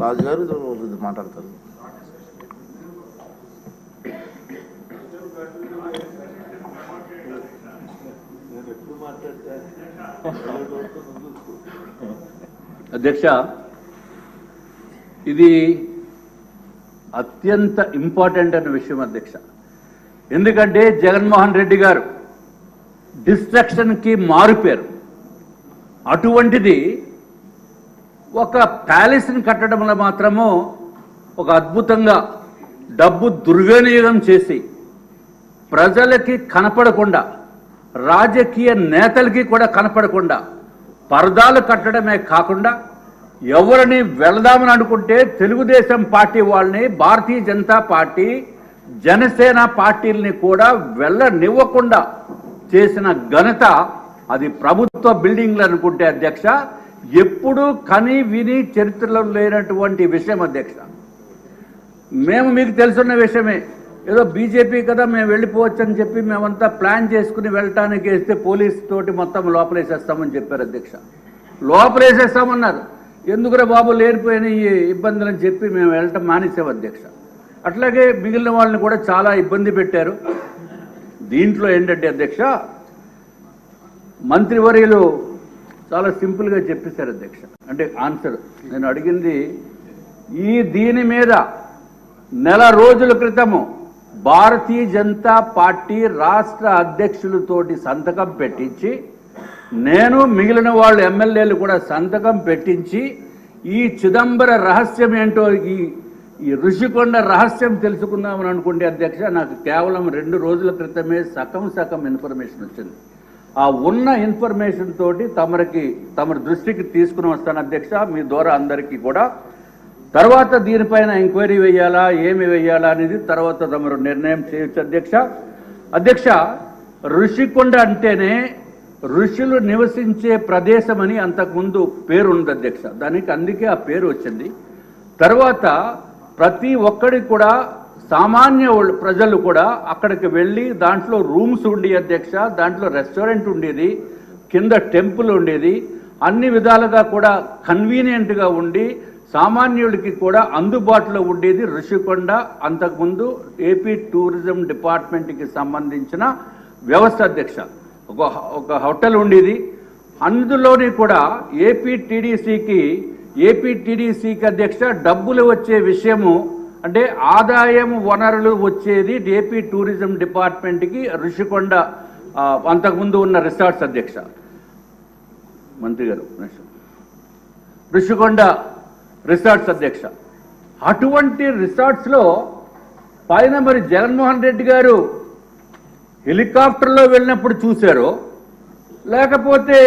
రాజుగారు మాట్లాడతారు. అధ్యక్ష, ఇది అత్యంత ఇంపార్టెంట్ అనే విషయం అధ్యక్ష. ఎందుకంటే జగన్మోహన్ రెడ్డి గారు డిస్ట్రక్షన్కి మారుపేరు. అటువంటిది ఒక ప్యాలెస్ని కట్టడంలో మాత్రము ఒక అద్భుతంగా డబ్బు దుర్వినియోగం చేసి ప్రజలకి కనపడకుండా, రాజకీయ నేతలకి కూడా కనపడకుండా పరదాలు కట్టడమే కాకుండా ఎవరిని వెళదామని అనుకుంటే తెలుగుదేశం పార్టీ వాళ్ళని, భారతీయ జనతా పార్టీ, జనసేన పార్టీలని కూడా వెళ్ళనివ్వకుండా చేసిన ఘనత అది ప్రభుత్వ బిల్డింగ్లు అనుకుంటే అధ్యక్ష ఎప్పుడూ కని విని చరిత్రలో లేనటువంటి విషయం అధ్యక్ష. మేము మీకు తెలుసున్న విషయమే, ఏదో బీజేపీ కదా మేము వెళ్ళిపోవచ్చు అని చెప్పి మేమంతా ప్లాన్ చేసుకుని వెళ్ళటానికి వేస్తే పోలీసు తోటి మొత్తం లోపలేసేస్తామని చెప్పారు అధ్యక్ష. లోపలేసేస్తామన్నారు. ఎందుకురా బాబు లేనిపోయిన ఈ ఇబ్బందులు అని చెప్పి మేము వెళ్ళటం మానేసాం అధ్యక్ష. అట్లాగే మిగిలిన వాళ్ళని కూడా చాలా ఇబ్బంది పెట్టారు. దీంట్లో ఏంటంటే అధ్యక్ష, మంత్రివర్యులు చాలా సింపుల్గా చెప్పేశారు అధ్యక్ష. అంటే ఆన్సర్ నేను అడిగింది దీని మీద నెల రోజుల క్రితము భారతీయ జనతా పార్టీ రాష్ట్ర అధ్యక్షులతోటి సంతకం పెట్టించి, నేను మిగిలిన వాళ్ళు ఎమ్మెల్యేలు కూడా సంతకం పెట్టించి ఈ చిదంబర రహస్యం ఏంటో, ఈ ఋషికొండ రహస్యం తెలుసుకుందామని అనుకుంటే అధ్యక్ష నాకు కేవలం 2 రోజుల క్రితమే సగం ఇన్ఫర్మేషన్ వచ్చింది. ఆ ఉన్న ఇన్ఫర్మేషన్ తోటి తమరి దృష్టికి తీసుకుని వస్తాను అధ్యక్ష, మీ ద్వారా అందరికీ కూడా. తర్వాత దీనిపైన ఎంక్వైరీ వేయాలా, ఏమి వేయాలా అనేది తర్వాత తమరు నిర్ణయం చేయొచ్చు అధ్యక్ష. అధ్యక్ష, ఋషికొండ అంటేనే ఋషులు నివసించే ప్రదేశం అని అంతకుముందు పేరు ఉంది అధ్యక్ష. దానికి అందుకే ఆ పేరు వచ్చింది. తర్వాత ప్రతి ఒక్కడికి కూడా సామాన్య ప్రజలు కూడా అక్కడికి వెళ్ళి దాంట్లో రూమ్స్ ఉండి అధ్యక్ష, దాంట్లో రెస్టారెంట్ ఉండేది, కింద టెంపుల్ ఉండేది, అన్ని విధాలుగా కూడా కన్వీనియంట్గా ఉండి సామాన్యుడికి కూడా అందుబాటులో ఉండేది ఋషికొండ. అంతకుముందు ఏపీ టూరిజం డిపార్ట్మెంట్కి సంబంధించిన వ్యవస్థ అధ్యక్ష. ఒక హోటల్ ఉండేది. అందులోని కూడా ఏపీ టీడీసీకి అధ్యక్ష డబ్బులు వచ్చే విషయము, అంటే ఆదాయం వనరులు వచ్చేది ఏపీ టూరిజం డిపార్ట్మెంట్కి ఋషికొండ అంతకుముందు ఉన్న రిసార్ట్స్ అధ్యక్ష. మంత్రి గారు, ఋషికొండ రిసార్ట్స్ అధ్యక్ష. అటువంటి రిసార్ట్స్లో పైన మరి జగన్మోహన్ రెడ్డి గారు హెలికాప్టర్లో వెళ్ళినప్పుడు చూశారో, లేకపోతే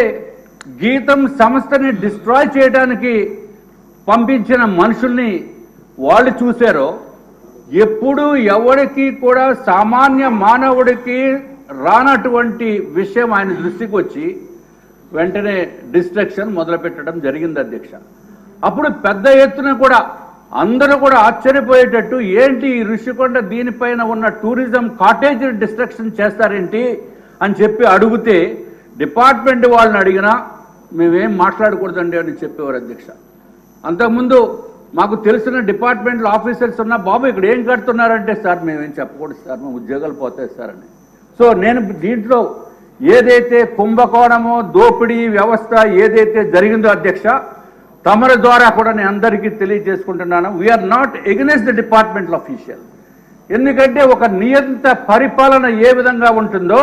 గీతం సంస్థని డిస్ట్రాయ్ చేయడానికి పంపించిన మనుషుల్ని వాళ్ళు చూశారో, ఎప్పుడు ఎవరికి కూడా సామాన్య మానవుడికి రానటువంటి విషయం ఆయన దృష్టికి వచ్చి వెంటనే డిస్ట్రక్షన్ మొదలుపెట్టడం జరిగింది అధ్యక్ష. అప్పుడు పెద్ద ఎత్తున కూడా అందరూ కూడా ఆశ్చర్యపోయేటట్టు, ఏంటి ఈ ఋషికొండ దీనిపైన ఉన్న టూరిజం కాటేజ్ డిస్ట్రక్షన్ చేస్తారేంటి అని చెప్పి అడిగితే, డిపార్ట్మెంట్ వాళ్ళని అడిగినా మేమేం మాట్లాడకూడదండి అని చెప్పేవారు అధ్యక్ష. అంతకుముందు మాకు తెలిసిన డిపార్ట్మెంట్లో ఆఫీసర్స్ ఉన్నా, బాబు ఇక్కడ ఏం కడుతున్నారంటే, సార్ మేమేం చెప్పకూడదు సార్, మా ఉద్యోగాలు పోతాయి సార్ అని. సో నేను దీంట్లో ఏదైతే కుంభకోణమో దోపిడీ వ్యవస్థ ఏదైతే జరిగిందో అధ్యక్ష, తమరి ద్వారా కూడా నేను అందరికీ తెలియజేసుకుంటున్నాను, we are not against the departmental official. ఎందుకంటే ఒక నియంత పరిపాలన ఏ విధంగా ఉంటుందో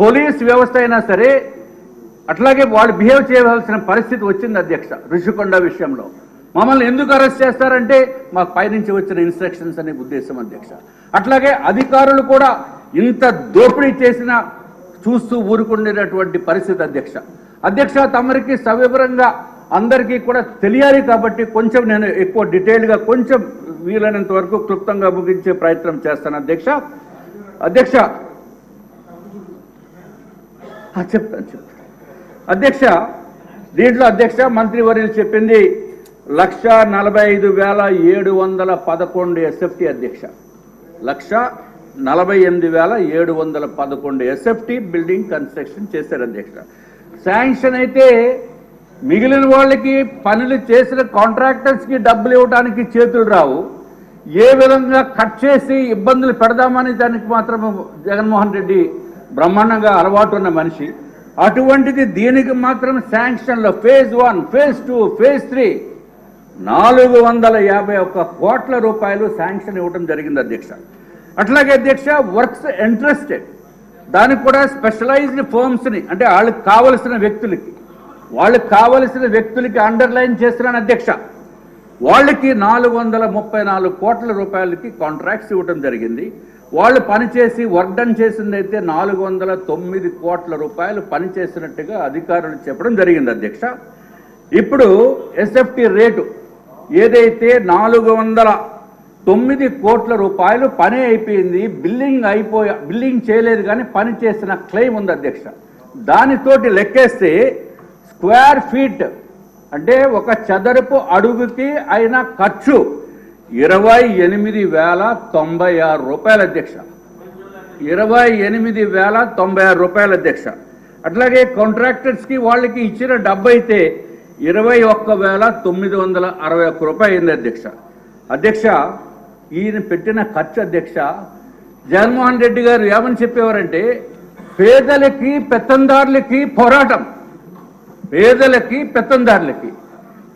పోలీస్ వ్యవస్థ అయినా సరే అట్లాగే వాళ్ళు బిహేవ్ చేయవలసిన పరిస్థితి వచ్చింది అధ్యక్ష. ఋషికొండ విషయంలో మమ్మల్ని ఎందుకు అరెస్ట్ చేస్తారంటే మాకు పైనుంచి వచ్చిన ఇన్స్ట్రక్షన్స్ అనే ఉద్దేశం అధ్యక్ష. అట్లాగే అధికారులు కూడా ఇంత దోపిడీ చేసినా చూస్తూ ఊరుకుండేటటువంటి పరిస్థితి అధ్యక్ష. తమరికి సవివరంగా అందరికీ కూడా తెలియాలి కాబట్టి కొంచెం నేను ఎక్కువ డీటెయిల్గా కొంచెం వీలైనంత వరకు క్లుప్తంగా ముగించే ప్రయత్నం చేస్తాను అధ్యక్ష. చెప్తాను అధ్యక్ష. దీంట్లో అధ్యక్ష మంత్రివర్యులు చెప్పింది 1,45,711 ఎస్ఎఫ్టీ అధ్యక్ష. 1,48,711 ఎస్ఎఫ్టీ బిల్డింగ్ కన్స్ట్రక్షన్ చేశారు అధ్యక్ష. శాంక్షన్ అయితే మిగిలిన వాళ్ళకి పనులు చేసిన కాంట్రాక్టర్స్కి డబ్బులు ఇవ్వడానికి చేతులు రావు. ఏ విధంగా కట్ చేసి ఇబ్బందులు పెడదామని దానికి మాత్రం జగన్మోహన్ రెడ్డి బ్రహ్మాండంగా అలవాటు ఉన్న మనిషి. అటువంటిది దీనికి మాత్రం శాంక్షన్లో ఫేజ్ 1, ఫేజ్ 2, ఫేజ్ 3 451 కోట్ల రూపాయలు శాంక్షన్ ఇవ్వడం జరిగింది అధ్యక్ష. అట్లాగే అధ్యక్ష వర్క్స్ ఇంట్రెస్టెడ్ దానికి కూడా స్పెషలైజ్డ్ ఫర్మ్స్ని అంటే వాళ్ళకి కావలసిన వ్యక్తులకి అండర్లైన్ చేస్తున్నాను అధ్యక్ష. వాళ్ళకి 434 కోట్ల రూపాయలకి కాంట్రాక్ట్స్ ఇవ్వడం జరిగింది. వాళ్ళు పనిచేసి వర్క్ డన్ చేసింది అయితే 409 కోట్ల రూపాయలు పనిచేసినట్టుగా అధికారులు చెప్పడం జరిగింది అధ్యక్ష. ఇప్పుడు ఎస్ఎఫ్టీ రేటు ఏదైతే 409 కోట్ల రూపాయలు పని అయిపోయింది, బిల్లింగ్ చేయలేదు కానీ పని చేసిన క్లెయిమ్ ఉంది అధ్యక్ష. దానితోటి లెక్కేస్తే స్క్వేర్ ఫీట్ అంటే ఒక చదరపు అడుగుకి అయిన ఖర్చు 28,096 రూపాయలు అధ్యక్ష. 28,096 రూపాయలు అధ్యక్ష. అట్లాగే కాంట్రాక్టర్స్కి వాళ్ళకి ఇచ్చిన డబ్బు అయితే 21,961 రూపాయలు అయింది అధ్యక్ష. అధ్యక్ష ఈయన పెట్టిన ఖర్చు అధ్యక్ష జగన్మోహన్ రెడ్డి గారు ఏమని చెప్పేవారంటే పేదలకి పెత్తందారులకి పోరాటం, పేదలకి పెత్తందారులకి.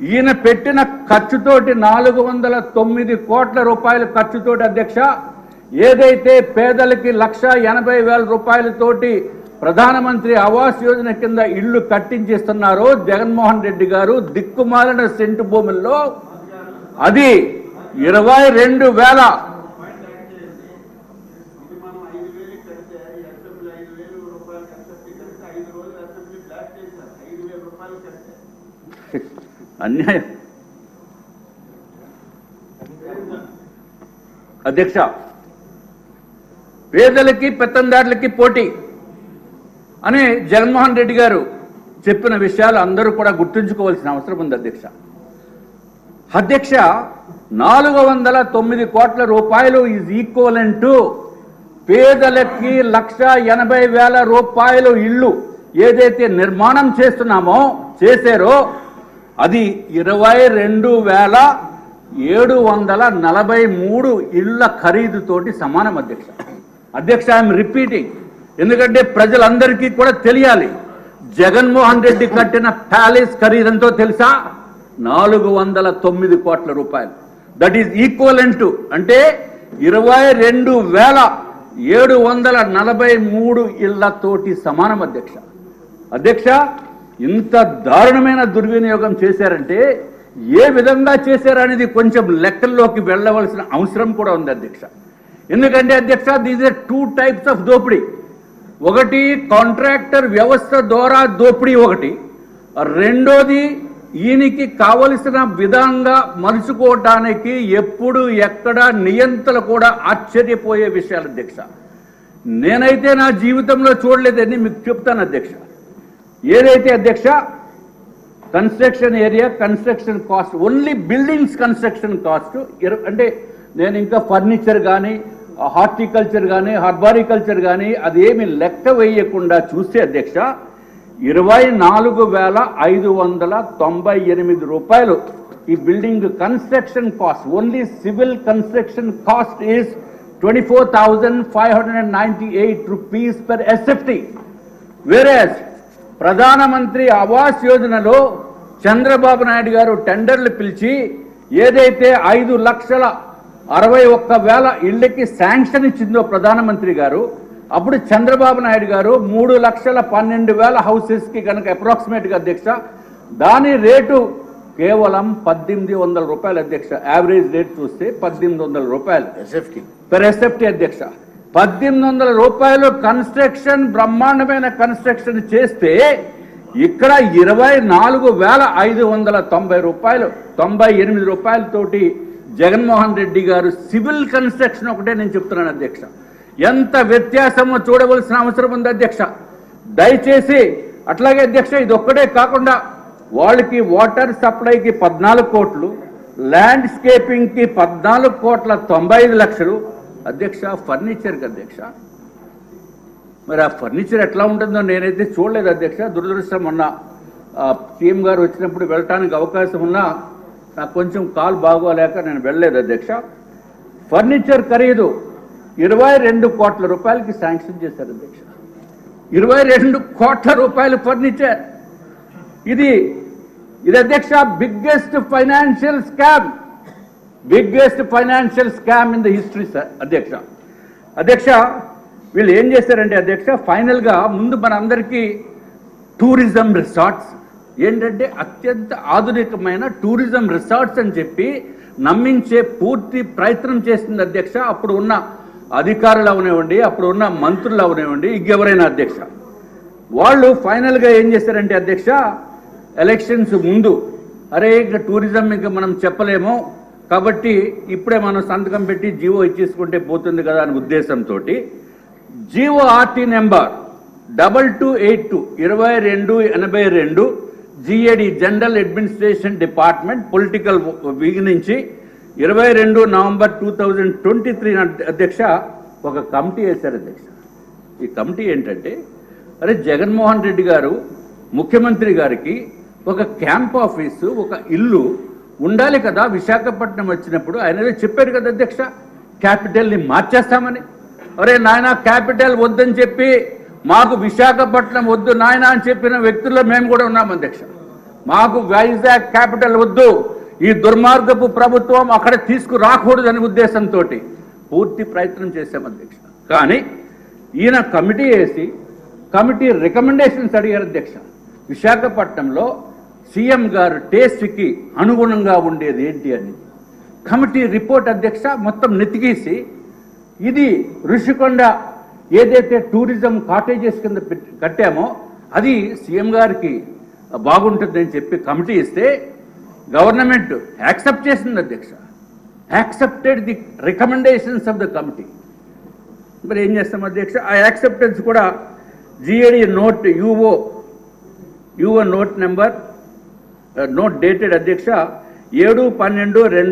ఈయన పెట్టిన ఖర్చుతోటి 409 కోట్ల రూపాయల ఖర్చుతోటి అధ్యక్ష ఏదైతే పేదలకి 1,80,000 రూపాయలతోటి ప్రధానమంత్రి ఆవాస్ యోజన కింద ఇళ్లు కట్టించేస్తున్నారో జగన్మోహన్ రెడ్డి గారు దిక్కుమాలిన సెంటు భూముల్లో అది 22,000 అన్యాయం అధ్యక్ష. పేదలకి పెత్తందారులకి పోటీ అని జగన్మోహన్ రెడ్డి గారు చెప్పిన విషయాలు అందరూ కూడా గుర్తుంచుకోవాల్సిన అవసరం ఉంది అధ్యక్ష. అధ్యక్ష 409 కోట్ల రూపాయలు ఈజ్ ఈక్వలెంట్ టు పేదలకి 1,80,000 రూపాయలు ఇల్లు ఏదైతే నిర్మాణం చేశారో అది 22,743 ఇళ్ల ఖరీదుతోటి సమానం అధ్యక్ష. అధ్యక్ష ఐఎమ్ రిపీటింగ్ ఎందుకంటే ప్రజలందరికీ కూడా తెలియాలి. జగన్మోహన్ రెడ్డి కట్టిన ప్యాలెస్ ఖరీదంతో తెలుసా 409 కోట్ల రూపాయలు. దట్ ఈజ్ ఈక్వలెంట్ టు అంటే 22,743 ఇళ్లతోటి సమానం అధ్యక్ష. అధ్యక్ష ఇంత దారుణమైన దుర్వినియోగం చేశారంటే ఏ విధంగా చేశారనేది కొంచెం లెక్కల్లోకి వెళ్ళవలసిన అవసరం కూడా ఉంది అధ్యక్ష. ఎందుకంటే అధ్యక్ష దీస్ ఆర్ 2 టైప్స్ ఆఫ్ దోపిడీ. ఒకటి కాంట్రాక్టర్ వ్యవస్థ ద్వారా దోపిడీ, ఒకటి రెండోది ఈయనకి కావలసిన విధంగా మలుచుకోవటానికి ఎప్పుడు ఎక్కడ నియంత్రణ కూడా ఆశ్చర్యపోయే విషయాలు అధ్యక్ష. నేనైతే నా జీవితంలో చూడలేదని మీకు చెప్తాను అధ్యక్ష. ఏదైతే అధ్యక్ష construction area construction cost only buildings construction cost అంటే నేను ఇంకా ఫర్నిచర్ కానీ హార్టికల్చర్ కానీ హర్బారికల్చర్ కానీ అదేమి లెక్క వేయకుండా చూస్తే అధ్యక్ష 24,598 రూపాయలు ఈ building construction cost. Only civil construction cost is 24,598 rupees per SFT. Whereas ప్రధానమంత్రి ఆవాస్ యోజనలో చంద్రబాబు నాయుడు గారు టెండర్లు పిలిచి ఏదైతే 5,61,000 ఇళ్లకి శాంక్షన్ ఇచ్చిందో ప్రధానమంత్రి గారు, అప్పుడు చంద్రబాబు నాయుడు గారు 3,12,000 హౌసెస్కి కనుక అప్రాక్సిమేట్గా అధ్యక్ష దాని రేటు కేవలం 1,800 రూపాయలు అధ్యక్ష. యావరేజ్ రేట్ చూస్తే 1,800 రూపాయలు పర్ ఎస్ఎఫ్టీ అధ్యక్ష. 1,800 రూపాయలు కన్స్ట్రక్షన్ బ్రహ్మాండమైన కన్స్ట్రక్షన్ చేస్తే ఇక్కడ 24,590 రూపాయలు 98 రూపాయలతోటి జగన్మోహన్ రెడ్డి గారు సివిల్ కన్స్ట్రక్షన్ ఒకటే నేను చెప్తున్నాను అధ్యక్ష. ఎంత వ్యత్యాసమో చూడవలసిన అవసరం ఉంది అధ్యక్ష. దయచేసి అట్లాగే అధ్యక్ష ఇది ఒక్కటే కాకుండా వాళ్ళకి వాటర్ సప్లైకి 14 కోట్లు, ల్యాండ్స్కేపింగ్కి 14,95,00,000 అధ్యక్ష. ఫర్నిచర్కి అధ్యక్ష మరి ఆ ఫర్నిచర్ ఎట్లా ఉంటుందో నేనైతే చూడలేదు అధ్యక్ష. దురదృష్టం మొన్న సీఎం గారు వచ్చినప్పుడు వెళ్ళటానికి అవకాశం ఉన్నా నాకు కొంచెం కాలు బాగోలేక నేను వెళ్ళలేదు అధ్యక్ష. ఫర్నిచర్ ఖరీదు 22 కోట్ల రూపాయలకి శాంక్షన్ చేశారు అధ్యక్ష. 22 కోట్ల రూపాయలు ఫర్నిచర్. ఇది అధ్యక్ష biggest financial scam in the history sir అధ్యక్ష. వీళ్ళు ఏం చేశారంటే అధ్యక్ష, ఫైనల్గా ముందు మనందరికీ టూరిజం రిసార్ట్స్ ఏంటంటే అత్యంత ఆధునికమైన టూరిజం రిసార్ట్స్ అని చెప్పి నమ్మించే పూర్తి ప్రయత్నం చేసింది అధ్యక్ష. అప్పుడు ఉన్న అధికారులు అవనివ్వండి, అప్పుడు ఉన్న మంత్రులు అవనివ్వండి, ఇంకెవరైనా అధ్యక్ష. వాళ్ళు ఫైనల్గా ఏం చేశారంటే అధ్యక్ష, ఎలక్షన్స్ ముందు అరే ఇంకా టూరిజం ఇంకా మనం చెప్పలేము కాబట్టి ఇప్పుడే మనం సంతకం పెట్టి జీవో ఇచ్చేసుకుంటే పోతుంది కదా అనే ఉద్దేశంతో GO RT number 2282 2282 GAD general administration department political wing నుంచి 22 నవంబర్ 2023 అధ్యక్ష ఒక కమిటీ వేశారు అధ్యక్ష. ఈ కమిటీ ఏంటంటే, అరే జగన్మోహన్ రెడ్డి గారు ముఖ్యమంత్రి గారికి ఒక క్యాంప్ ఆఫీసు, ఒక ఇల్లు ఉండాలి కదా విశాఖపట్నం వచ్చినప్పుడు. ఆయన చెప్పారు కదా అధ్యక్ష, క్యాపిటల్ని మార్చేస్తామని. అరే నాయన క్యాపిటల్ వద్దని చెప్పి మాకు విశాఖపట్నం వద్దు నాయన అని చెప్పిన వ్యక్తుల్లో మేము కూడా ఉన్నాం అధ్యక్ష. మాకు వైజాగ్ క్యాపిటల్ వద్దు, ఈ దుర్మార్గపు ప్రభుత్వం అక్కడ తీసుకురాకూడదని ఉద్దేశంతో పూర్తి ప్రయత్నం చేశాం అధ్యక్ష. కానీ ఈయన కమిటీ వేసి కమిటీ రికమెండేషన్స్ అడిగారు అధ్యక్ష. విశాఖపట్నంలో సీఎం గారు టేస్ట్కి అనుగుణంగా ఉండేది ఏంటి అని కమిటీ రిపోర్ట్ అధ్యక్ష మొత్తం నెతికేసి, ఇది ఋషికొండ ఏదైతే టూరిజం కాటేజెస్ కింద కట్టామో అది సీఎం గారికి బాగుంటుందని చెప్పి కమిటీ ఇస్తే గవర్నమెంట్ యాక్సెప్ట్ చేసింది అధ్యక్ష. Accepted the recommendations of the committee. మరి ఏం చేస్తాం అధ్యక్ష, ఆ యాక్సెప్టెన్స్ కూడా GAD note UO note number note dated అధ్యక్ష 7/12/2000